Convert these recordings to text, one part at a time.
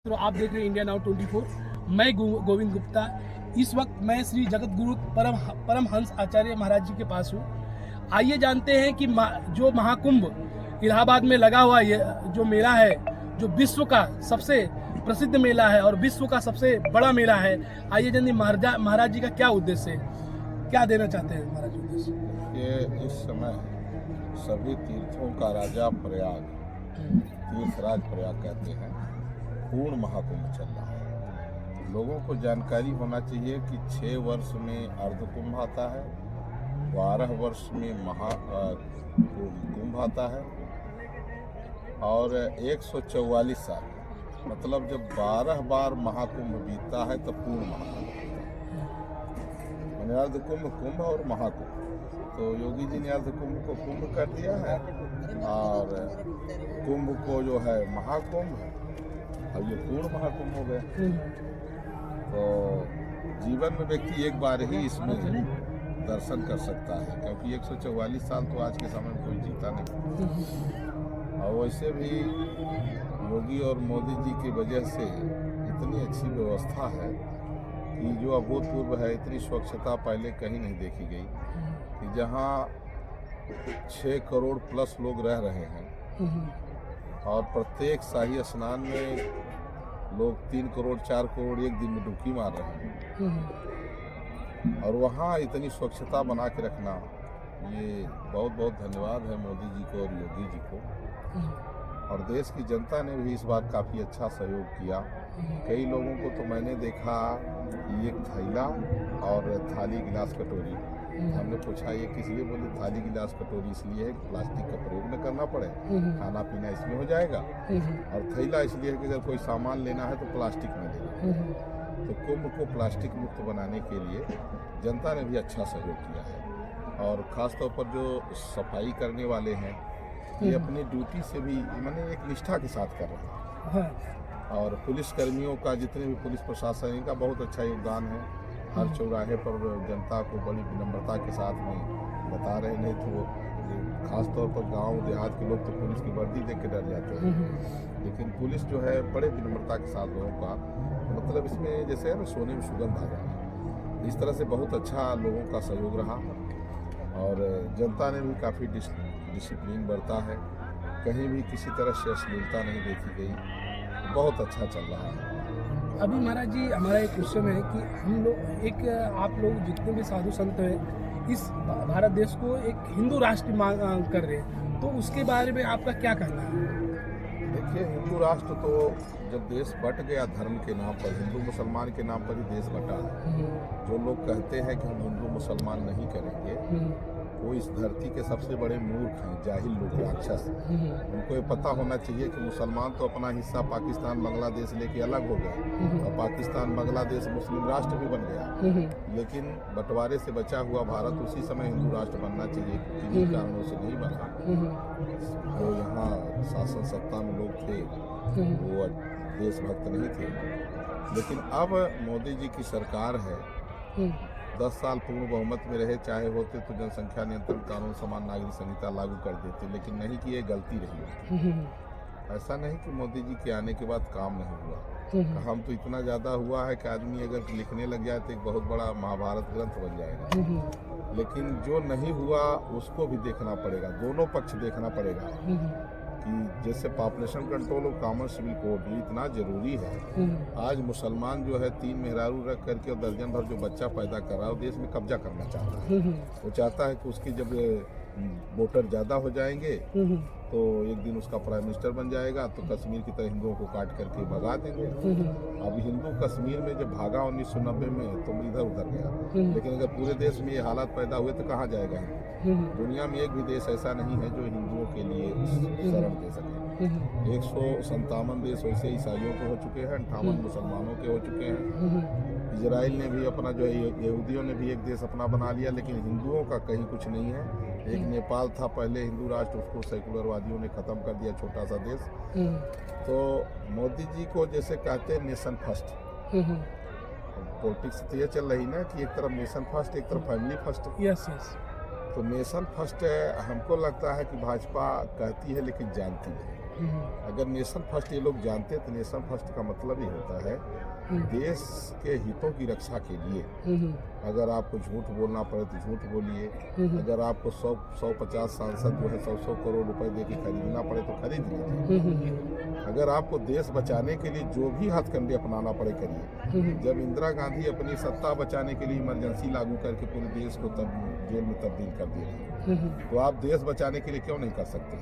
तो आप देख रहे हैं इंडिया नाउ 24। मैं गोविंद गुप्ता। इस वक्त मैं श्री जगत गुरु परमहंस आचार्य महाराज जी के पास हूँ। आइए जानते हैं कि जो महाकुंभ इलाहाबाद में लगा हुआ ये जो मेला है, जो विश्व का सबसे प्रसिद्ध मेला है और विश्व का सबसे बड़ा मेला है। आइए जानते महाराज जी का क्या उद्देश्य है, क्या देना चाहते हैं महाराज जी उद्देश्य। ये इस समय सभी तीर्थों का राजा प्रयाग, तीर्थराज प्रयाग कहते हैं, पूर्ण महाकुंभ चल रहा है। लोगों को जानकारी होना चाहिए कि 6 वर्ष में अर्धकुंभ आता है, 12 वर्ष में कुंभ आता है और 144 साल, मतलब जब 12 बार महाकुंभ बीतता है तब पूर्ण महाकुंभ मैंने अर्धकुंभ, कुंभ और महाकुंभ। तो योगी जी ने अर्धकुंभ को कुंभ कर दिया है और कुंभ को जो है महाकुंभ, अब ये पूर्ण महाकुंभ हो गया। तो जीवन में व्यक्ति एक बार ही इसमें दर्शन कर सकता है, क्योंकि 144 साल तो आज के समय में कोई जीता नहीं। और वैसे भी योगी और मोदी जी की वजह से इतनी अच्छी व्यवस्था है कि जो अभूतपूर्व है, इतनी स्वच्छता पहले कहीं नहीं देखी गई कि जहाँ 6 करोड़ प्लस लोग रह रहे हैं और प्रत्येक शाही स्नान में लोग 3 करोड़ 4 करोड़ एक दिन में डुबकी मार रहे हैं। और वहाँ इतनी स्वच्छता बना के रखना, ये बहुत बहुत धन्यवाद है मोदी जी को और योगी जी को। और देश की जनता ने भी इस बार काफ़ी अच्छा सहयोग किया। कई लोगों को तो मैंने देखा कि एक थैला और थाली गिलास कटोरी, हमने पूछा ये किस लिए, बोले थाली गिलास कटोरी इसलिए है कि प्लास्टिक का प्रयोग न करना पड़े, खाना पीना इसमें हो जाएगा। और थैला इसलिए है कि अगर कोई सामान लेना है तो प्लास्टिक में लेना। तो कुंभ को प्लास्टिक मुक्त बनाने के लिए जनता ने भी अच्छा सहयोग किया है। और ख़ास तौर पर जो सफाई करने वाले हैं, ये अपनी ड्यूटी से भी मैंने एक निष्ठा के साथ कर रहे हैं। और पुलिस कर्मियों का, जितने भी पुलिस प्रशासन, इनका बहुत अच्छा योगदान है। हर चौराहे पर जनता को बड़ी विनम्रता के साथ में बता रहे, नहीं तो खास तौर पर गांव देहात के लोग तो पुलिस की वर्दी देख के डर जाते हैं, लेकिन पुलिस जो है बड़े विनम्रता के साथ लोगों का, मतलब इसमें जैसे है ना सोने में सुगंध आ जाए, इस तरह से बहुत अच्छा लोगों का सहयोग रहा। और जनता ने भी काफ़ी डिसिप्लिन बरता है, कहीं भी किसी तरह से अश्लीलता नहीं देखी गई, बहुत अच्छा चल रहा है। अभी महाराज जी हमारा एक क्वेश्चन है कि हम लोग आप लोग जितने भी साधु संत हैं इस भारत देश को एक हिंदू राष्ट्र मांग कर रहे हैं, तो उसके बारे में आपका क्या कहना है? देखिए, हिंदू राष्ट्र तो जब देश बट गया धर्म के नाम पर, हिंदू मुसलमान के नाम पर ही देश बटा है। जो लोग कहते हैं कि हम हिंदू मुसलमान नहीं करेंगे, वो इस धरती के सबसे बड़े मूर्ख हैं, जाहिल लोग, राक्षस। उनको ये पता होना चाहिए कि मुसलमान तो अपना हिस्सा पाकिस्तान बांग्लादेश लेके अलग हो गया और पाकिस्तान बांग्लादेश मुस्लिम राष्ट्र भी बन गया, लेकिन बंटवारे से बचा हुआ भारत उसी समय हिंदू राष्ट्र बनना चाहिए, किन्हीं कारणों से नहीं बना। जो यहाँ शासन सत्ता में लोग थे वो देशभक्त नहीं थे, लेकिन अब मोदी जी की सरकार है, 10 साल पूर्ण बहुमत में रहे, चाहे होते तो जनसंख्या नियंत्रण कानून, समान नागरिक संहिता लागू कर देते, लेकिन नहीं कि ये गलती रही। ऐसा नहीं कि मोदी जी के आने के बाद काम नहीं हुआ, काम तो इतना ज़्यादा हुआ है कि आदमी अगर लिखने लग जाए तो एक बहुत बड़ा महाभारत ग्रंथ बन जाएगा। लेकिन जो नहीं हुआ उसको भी देखना पड़ेगा, दोनों पक्ष देखना पड़ेगा कि जैसे पॉपुलेशन कंट्रोल और कॉमन सिविल कोड, ये इतना ज़रूरी है। आज मुसलमान जो है 3 मेहरारू रख करके और दर्जन भर जो बच्चा पैदा कर रहा है, वो देश में कब्जा करना चाहता है। वो चाहता है कि उसकी जब वोटर ज़्यादा हो जाएंगे तो एक दिन उसका प्राइम मिनिस्टर बन जाएगा, तो कश्मीर की तरह हिंदुओं को काट करके भगा देंगे। अब हिंदू कश्मीर में जब भागा 1990 में तो इधर उधर गया, लेकिन अगर पूरे देश में ये हालात पैदा हुए तो कहाँ जाएगा हिंदू? दुनिया में एक भी देश ऐसा नहीं है जो हिंदुओं के लिए शरण दे सके। 157 देश वैसे ईसाइयों के हो चुके हैं, 58 मुसलमानों के हो चुके हैं। इजराइल ने भी अपना जो है, यहूदियों ने भी एक देश अपना बना लिया, लेकिन हिंदुओं का कहीं कुछ नहीं है। एक नेपाल था पहले हिंदू राष्ट्र, उसको सेकुलरवादियों ने ख़त्म कर दिया, छोटा सा देश। तो मोदी जी को जैसे कहते हैं नेशन फर्स्ट, पॉलिटिक्स तो ये चल रही ना कि एक तरफ नेशन फर्स्ट, एक तरफ फैमिली फर्स्ट। यस तो नेशन फर्स्ट हमको लगता है कि भाजपा कहती है लेकिन जानती नहीं। अगर नेशन फर्स्ट ये लोग जानते तो नेशन फर्स्ट का मतलब ही होता है देश के हितों की रक्षा के लिए अगर आपको झूठ बोलना पड़े तो झूठ बोलिए, अगर आपको 150 सांसद जो है 100 करोड़ रुपए दे के खरीदना पड़े तो खरीद लीजिए, अगर आपको देश बचाने के लिए जो भी हथकंडे अपनाना पड़े करिए। जब इंदिरा गांधी अपनी सत्ता बचाने के लिए इमरजेंसी लागू करके पूरे देश को तब जेल में तब्दील कर दे रही है, तो आप देश बचाने के लिए क्यों नहीं कर सकते?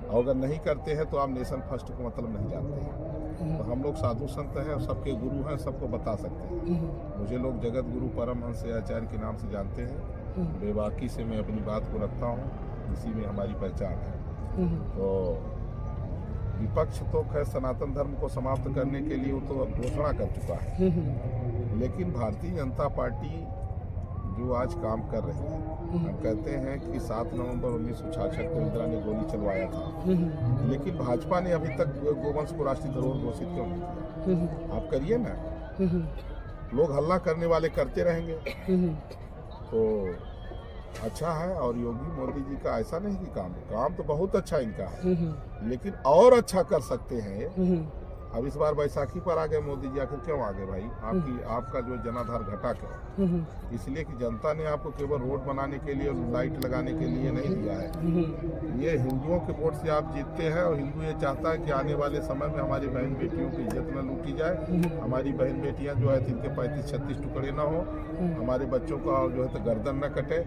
और अगर नहीं करते हैं तो आप नेशन फर्स्ट को मतलब नहीं जानते हैं। तो हम लोग साधु संत हैं और सबके गुरु हैं, सबको बता सकते हैं। मुझे लोग जगत गुरु परमहंस आचार्य के नाम से जानते हैं, बेबाकी से मैं अपनी बात को रखता हूँ, इसी में हमारी पहचान है। तो विपक्ष तो खैर सनातन धर्म को समाप्त करने के लिए वो तो अब घोषणा कर चुका है, लेकिन भारतीय जनता पार्टी जो आज काम कर रही है, हम कहते हैं कि 7 नवंबर 1966 को इंदिरा ने गोली चलवाया था, लेकिन भाजपा ने अभी तक गोवंश को राष्ट्रीय धरोहर घोषित क्यों नहीं किया? आप करिए ना, लोग हल्ला करने वाले करते रहेंगे तो अच्छा है। और योगी मोदी जी का ऐसा नहीं कि काम तो बहुत अच्छा इनका है, लेकिन और अच्छा कर सकते हैं। अब इस बार बैसाखी पर आ गए मोदी जी, आखिर क्यों आ गए भाई? आपका जो जनाधार घटा क्यों? इसलिए कि जनता ने आपको केवल रोड बनाने के लिए और लाइट लगाने के लिए नहीं दिया है। ये हिंदुओं के वोट से आप जीतते हैं और हिंदू ये चाहता है कि आने वाले समय में हमारी बहन बेटियों की इज्जत न लूटी जाए, हमारी बहन बेटियां जो है जिनके 35-36 टुकड़े न हो, हमारे बच्चों का जो है तो गर्दन न कटे,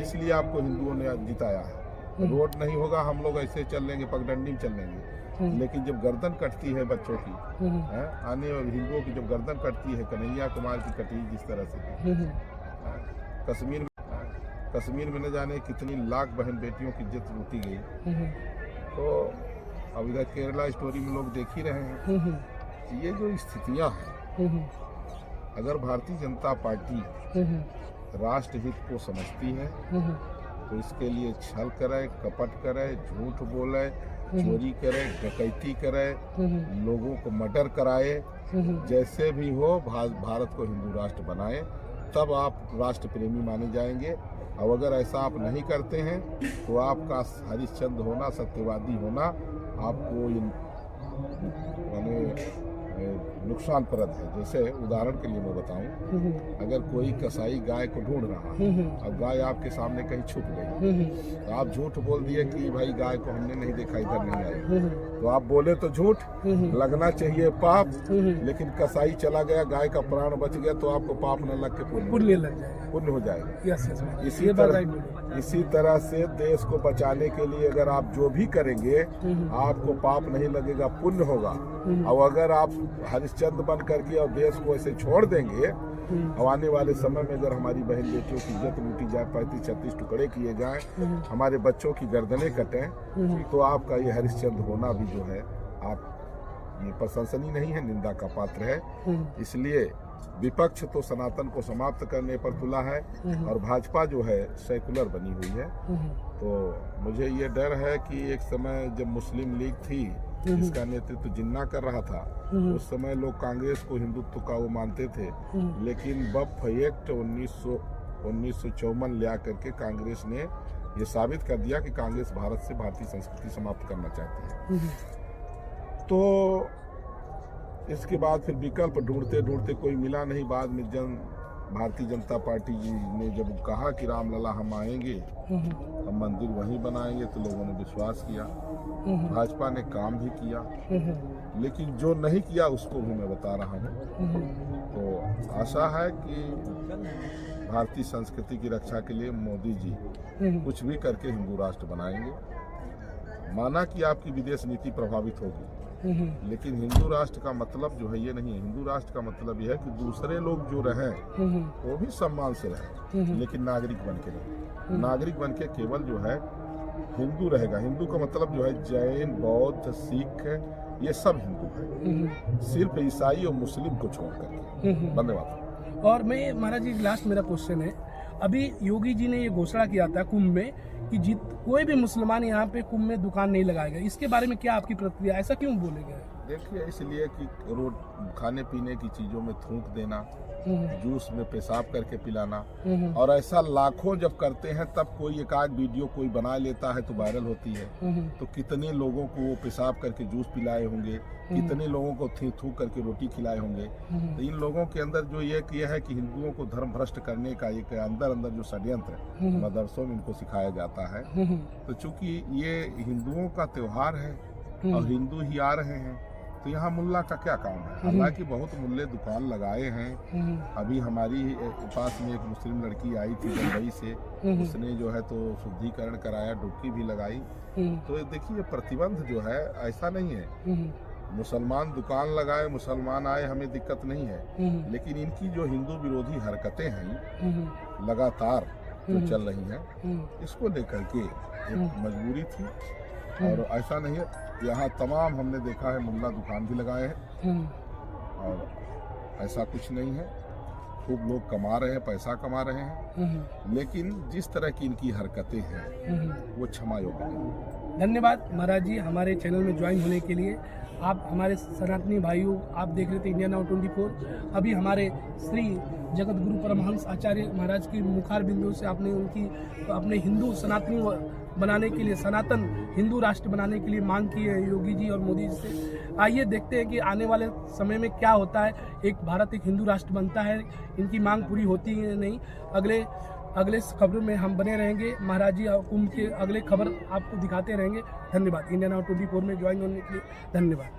इसलिए आपको हिंदुओं ने जिताया है। रोड नहीं होगा, हम लोग ऐसे चल लेंगे, पगडंडी में चल लेंगे, लेकिन जब गर्दन कटती है बच्चों की, आने वाले हिंदुओं की जब गर्दन कटती है, कन्हैया कुमार की कटी जिस तरह से कश्मीर में न जाने कितनी लाख बहन बेटियों की इज्जत लूटी गई। तो अब इधर केरला स्टोरी में लोग देख ही रहे हैं। ये जो स्थितियां हैं, अगर भारतीय जनता पार्टी राष्ट्रहित को समझती है तो इसके लिए छल करे, कपट करे, झूठ बोले, चोरी करे, डकैती करे, लोगों को मर्डर कराए, जैसे भी हो भारत को हिंदू राष्ट्र बनाए, तब आप राष्ट्र प्रेमी माने जाएंगे। और अगर ऐसा आप नहीं करते हैं तो आपका हरिश्चंद्र होना, सत्यवादी होना आपको नुकसानप्रद है। जैसे उदाहरण के लिए मैं बताऊं, अगर कोई कसाई गाय को ढूंढ रहा है और गाय आपके सामने कहीं छुप गई, तो आप झूठ बोल दिए कि भाई गाय को हमने नहीं देखा, इधर नहीं आई, तो आप बोले तो झूठ, लगना चाहिए पाप, लेकिन कसाई चला गया, गाय का प्राण बच गया, तो आपको पाप न लग के पुण्य हो जाएगा। इसी तरह से देश को बचाने के लिए अगर आप जो भी करेंगे आपको पाप नहीं लगेगा, पुण्य होगा। और अगर आप हरिश्चंद्र बन करके और देश को ऐसे छोड़ देंगे, और आने वाले समय में अगर हमारी बहन बेटियों की इज्जत लूटी जाए, 35-36 टुकड़े किए जाए, हमारे बच्चों की गर्दनें कटें, तो आपका ये हरिश्चंद्र होना भी जो है आप ये प्रशंसनीय नहीं है, निंदा का पात्र है। इसलिए विपक्ष तो सनातन को समाप्त करने पर तुला है और भाजपा जो है सेकुलर बनी हुई है। तो मुझे ये डर है कि एक समय जब मुस्लिम लीग थी जिसका नेतृत्व जिन्ना कर रहा था, उस समय लोग कांग्रेस को हिंदुत्व का वो मानते थे, लेकिन वक्फ एक्ट 1954 ले करके कांग्रेस ने ये साबित कर दिया कि कांग्रेस भारत से भारतीय संस्कृति समाप्त करना चाहती है। तो इसके बाद फिर विकल्प ढूंढते ढूंढते कोई मिला नहीं। बाद में भारतीय जनता पार्टी जी ने जब कहा कि रामलला हम आएंगे, हम मंदिर वहीं बनाएंगे, तो लोगों ने विश्वास किया। भाजपा ने काम भी किया, लेकिन जो नहीं किया उसको भी मैं बता रहा हूँ। तो आशा है कि भारतीय संस्कृति की रक्षा के लिए मोदी जी कुछ भी करके हिंदू राष्ट्र बनाएंगे। माना कि आपकी विदेश नीति प्रभावित होगी, लेकिन हिंदू राष्ट्र का मतलब जो है ये नहीं है। हिंदू राष्ट्र का मतलब यह है कि दूसरे लोग जो रहें वो भी सम्मान से रहें, लेकिन नागरिक बन के रहें। नागरिक बन के केवल जो है हिंदू रहेगा। हिंदू का मतलब जो है जैन, बौद्ध, सिख, ये सब हिंदू है, सिर्फ ईसाई और मुस्लिम को छोड़ करके। धन्यवाद। और मैं महाराज जी लास्ट मेरा क्वेश्चन है, अभी योगी जी ने ये घोषणा किया था कुंभ में कि कोई भी मुसलमान यहाँ पे कुंभ में दुकान नहीं लगाएगा, इसके बारे में क्या आपकी प्रतिक्रिया, ऐसा क्यों बोले गए? देखिए, इसलिए कि रोड खाने पीने की चीज़ों में थूक देना, जूस में पेशाब करके पिलाना, और ऐसा लाखों जब करते हैं तब कोई एक आध वीडियो कोई बना लेता है तो वायरल होती है। तो कितने लोगों को वो पेशाब करके जूस पिलाए होंगे, कितने लोगों को थूक करके रोटी खिलाए होंगे। तो इन लोगों के अंदर जो ये है कि हिंदुओं को धर्म भ्रष्ट करने का एक अंदर जो षड्यंत्र मदरसों में इनको सिखाया जाता है। तो चूंकि ये हिंदुओं का त्योहार है और हिंदू ही आ रहे हैं, तो यहाँ मुल्ला का क्या काम है। हालांकि बहुत मुल्ले दुकान लगाए हैं। अभी हमारी पास में एक मुस्लिम लड़की आई थी मुंबई से, उसने जो है तो शुद्धिकरण कराया, डुबकी भी लगाई। तो देखिए, प्रतिबंध जो है ऐसा नहीं है। मुसलमान दुकान लगाए, मुसलमान आए, हमें दिक्कत नहीं है, लेकिन इनकी जो हिंदू विरोधी हरकतें हैं लगातार जो चल रही हैं, इसको लेकर के एक मजबूरी थी। और ऐसा नहीं है, यहाँ तमाम हमने देखा है मुल्ला दुकान भी लगाए हैं, और ऐसा कुछ नहीं है। खूब लोग कमा रहे हैं, पैसा कमा रहे हैं, लेकिन जिस तरह की इनकी हरकतें हैं वो क्षमा योग्य नहीं। धन्यवाद महाराज जी हमारे चैनल में ज्वाइन होने के लिए। आप हमारे सनातनी भाइयों, आप देख रहे थे इंडिया नाउ 24। अभी हमारे श्री जगत गुरु परमहंस आचार्य महाराज की मुखार बिंदु से आपने उनकी अपने हिंदू सनातनी बनाने के लिए, सनातन हिंदू राष्ट्र बनाने के लिए मांग की है योगी जी और मोदी जी से। आइए देखते हैं कि आने वाले समय में क्या होता है। एक भारत एक हिंदू राष्ट्र बनता है, इनकी मांग पूरी होती है नहीं। अगले खबरों में हम बने रहेंगे। महाराज जी कुंभ के अगले खबर आपको दिखाते रहेंगे। धन्यवाद। इंडिया नाउ 24 में ज्वाइन होने के लिए धन्यवाद।